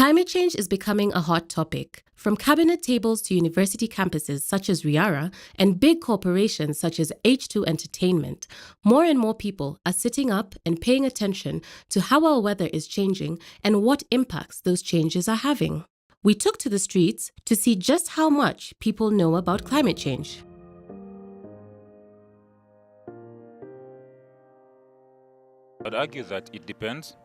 Climate change is becoming a hot topic. From cabinet tables to university campuses such as Riara and big corporations such as H2 Entertainment, more and more people are sitting up and paying attention to how our weather is changing and what impacts those changes are having. We took to the streets to see just how much people know about climate change. I'd argue that it depends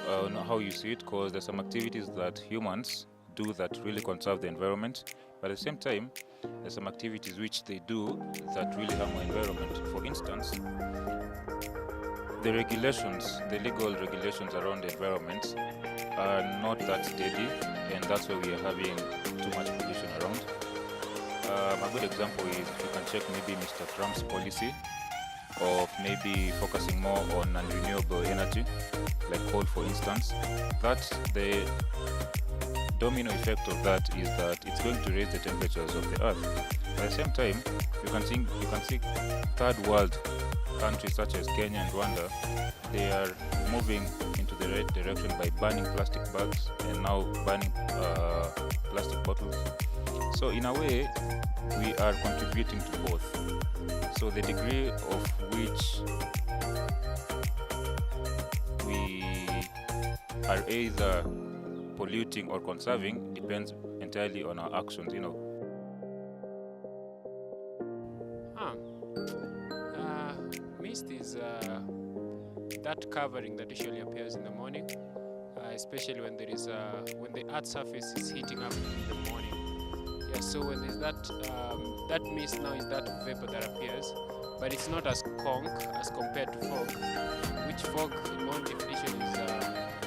on how you see it, because there's some activities that humans do that really conserve the environment, but at the same time, there's some activities which they do that really harm our environment. For instance, the legal regulations around the environment are not that steady, and that's why we are having too much pollution around. A good example is, if you can check maybe Mr. Trump's policy of maybe focusing more on non-renewable energy, like coal for instance, that the domino effect of that is that it's going to raise the temperatures of the earth. At the same time, you can see third world countries such as Kenya and Rwanda, they are moving into the right direction by banning plastic bags and now banning plastic bottles. So in a way, we are contributing to both. So the degree of which we are either polluting or conserving depends entirely on our actions, Mist is that covering that usually appears in the morning, especially when when the earth's surface is heating up in the morning. Yeah, so when there's that mist now is that vapor that appears, but it's not as conk as compared to fog, which fog in my own definition is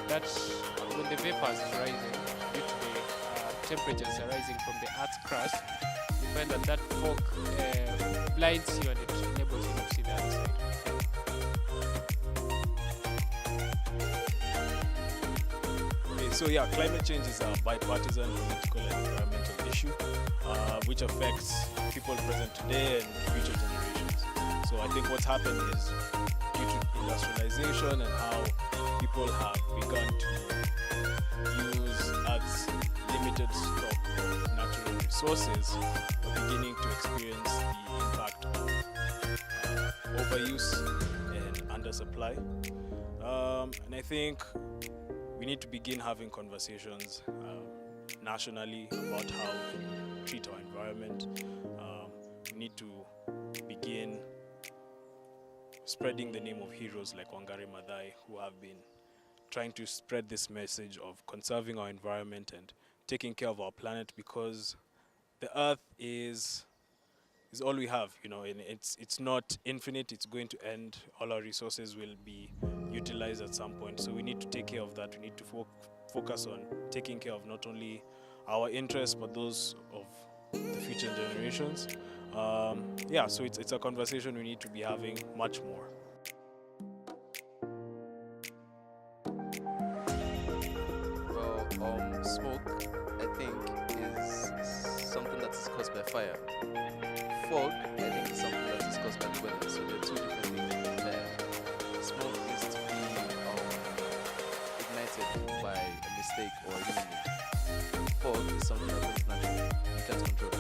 that when the vapors is rising due to the temperatures are rising from the earth's crust, you find that fog blinds you and it enables you not to see the other side. So yeah, climate change is a bipartisan political and environmental issue which affects people present today and future generations. So I think what's happened is, due to industrialization and how people have begun to use Earth's limited stock of natural resources, we're beginning to experience the impact of overuse and undersupply. And I think we need to begin having conversations nationally about how we treat our environment. We need to begin spreading the name of heroes like Wangari Maathai, who have been trying to spread this message of conserving our environment and taking care of our planet, because the earth is all we have, and it's not infinite. It's going to end. All our resources will be utilized at some point, so we need to take care of that. We need to focus on taking care of not only our interests but those of the future generations. So it's a conversation we need to be having much more. Well, smoke, I think, is something that is caused by fire. Fog, I think, is something that is caused by the weather. So there are two different things there. Smoke is to be ignited by a mistake or a human being. Fog is something that happens naturally. You can't control it.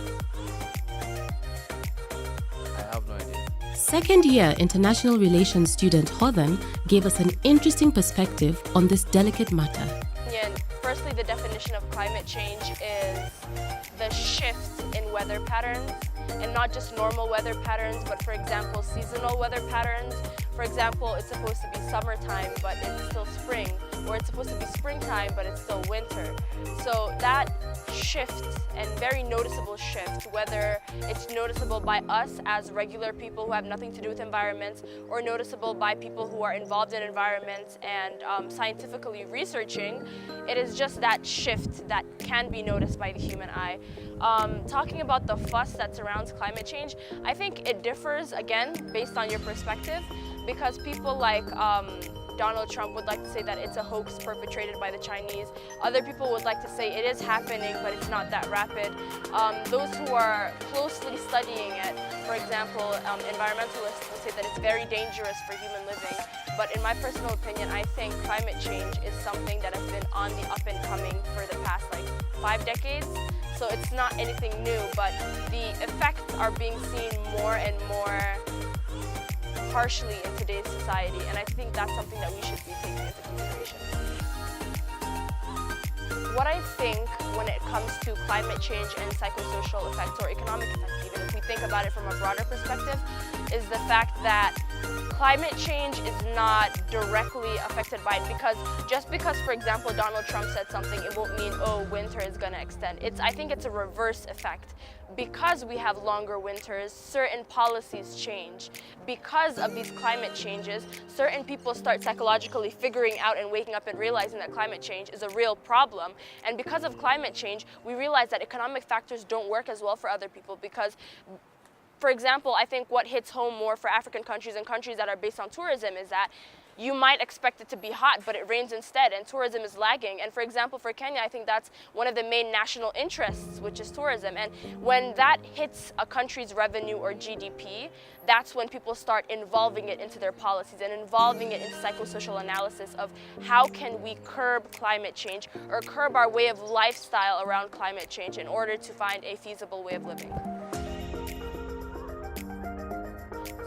I have no idea. Second year international relations student Hodhan gave us an interesting perspective on this delicate matter. Yeah, firstly, the definition of climate change is the shift in weather patterns, and not just normal weather patterns, but for example, seasonal weather patterns. For example, it's supposed to be summertime, but it's still spring, or it's supposed to be springtime, but it's still winter. So that shift, and very noticeable shift, whether it's noticeable by us as regular people who have nothing to do with environments, or noticeable by people who are involved in environments and scientifically researching, it is just that shift that can be noticed by the human eye. Talking about the fuss that surrounds climate change, I think it differs, again, based on your perspective, because people like Donald Trump would like to say that it's a hoax perpetrated by the Chinese. Other people would like to say it is happening, but it's not that rapid. Those who are closely studying it, for example, environmentalists will say that it's very dangerous for human living. But in my personal opinion, I think climate change is something that has been on the up and coming for the past 5 decades. So it's not anything new, but the effects are being seen more and more harshly in today's society, and I think that's something that we should be taking into consideration. What I think when it comes to climate change and psychosocial effects or economic effects, even if we think about it from a broader perspective, is the fact that climate change is not directly affected by it, because just because, for example, Donald Trump said something, it won't mean, oh, winter is going to extend. I think it's a reverse effect. Because we have longer winters, certain policies change. Because of these climate changes, certain people start psychologically figuring out and waking up and realizing that climate change is a real problem. And because of climate change, we realize that economic factors don't work as well for other people because, for example, I think what hits home more for African countries and countries that are based on tourism is that you might expect it to be hot, but it rains instead, and tourism is lagging. And for example, for Kenya, I think that's one of the main national interests, which is tourism. And when that hits a country's revenue or GDP, that's when people start involving it into their policies and involving it into psychosocial analysis of how can we curb climate change or curb our way of lifestyle around climate change in order to find a feasible way of living.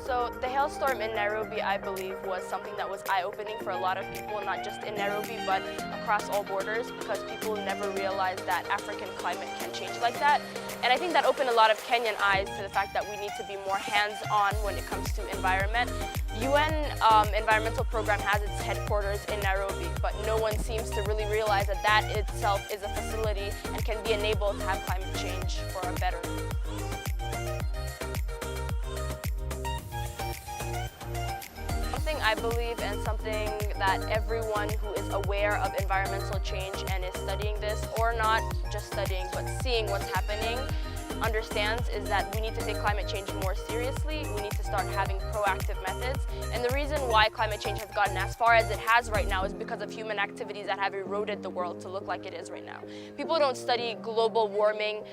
So the hailstorm in Nairobi, I believe, was something that was eye-opening for a lot of people, not just in Nairobi, but across all borders, because people never realized that African climate can change like that. And I think that opened a lot of Kenyan eyes to the fact that we need to be more hands-on when it comes to environment. UN environmental program has its headquarters in Nairobi, but no one seems to really realize that that itself is a facility and can be enabled to have climate change for a better. I believe, and something that everyone who is aware of environmental change and is studying this, or not just studying but seeing what's happening, understands is that we need to take climate change more seriously. We need to start having proactive methods. And the reason why climate change has gotten as far as it has right now is because of human activities that have eroded the world to look like it is right now. People don't study global warming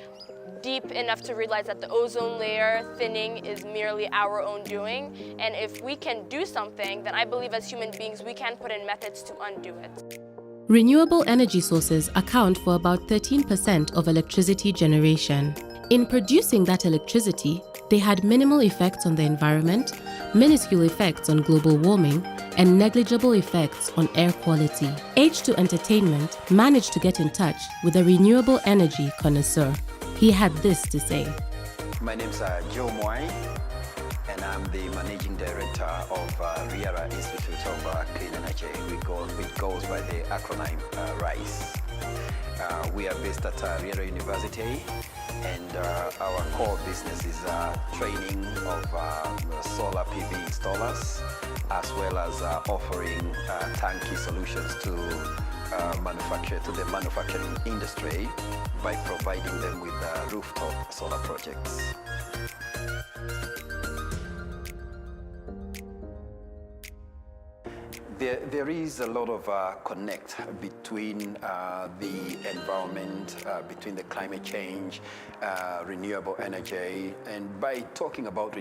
deep enough to realize that the ozone layer thinning is merely our own doing. And if we can do something, then I believe as human beings we can put in methods to undo it. Renewable energy sources account for about 13% of electricity generation. In producing that electricity, they had minimal effects on the environment, minuscule effects on global warming, and negligible effects on air quality. H2 Entertainment managed to get in touch with a renewable energy connoisseur. He had this to say. My name is Joe Moy, and I'm the Managing Director of Riara Institute of Clean Energy, which goes by the acronym RICE. We are based at Riara University, and our core business is training of solar PV installers, as well as offering turnkey solutions to the manufacturing industry by providing them with rooftop solar projects. There is a lot of connect between the environment, between the climate change, renewable energy, and by talking about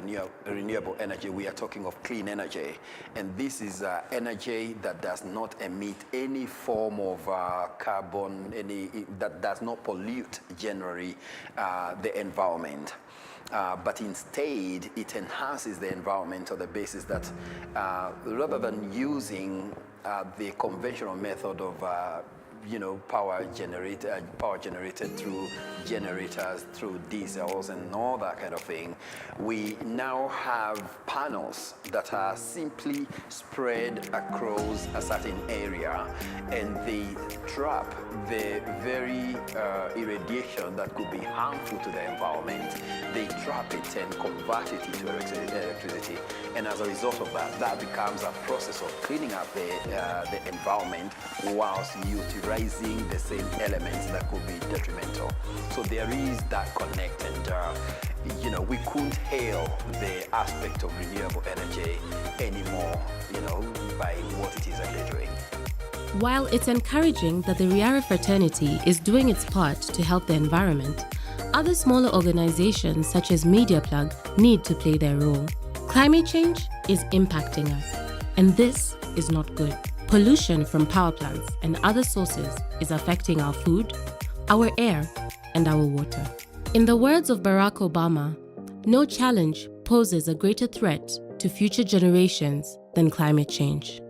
renewable energy, we are talking of clean energy, and this is energy that does not emit any form of carbon, that does not pollute generally the environment. But instead, it enhances the environment on the basis that rather than using the conventional method of power generated through generators, through diesels and all that kind of thing, we now have panels that are simply spread across a certain area, and they trap the very irradiation that could be harmful to the environment. They trap it and convert it into electricity, and as a result of that, that becomes a process of cleaning up the environment whilst utilizing utilizing the same elements that could be detrimental. So there is that connect, and you know, we couldn't hail the aspect of renewable energy anymore, you know, by what it is actually doing. While it's encouraging that the Riara fraternity is doing its part to help the environment, other smaller organizations such as Media Plug need to play their role. Climate change is impacting us, and this is not good. Pollution from power plants and other sources is affecting our food, our air, and our water. In the words of Barack Obama, no challenge poses a greater threat to future generations than climate change.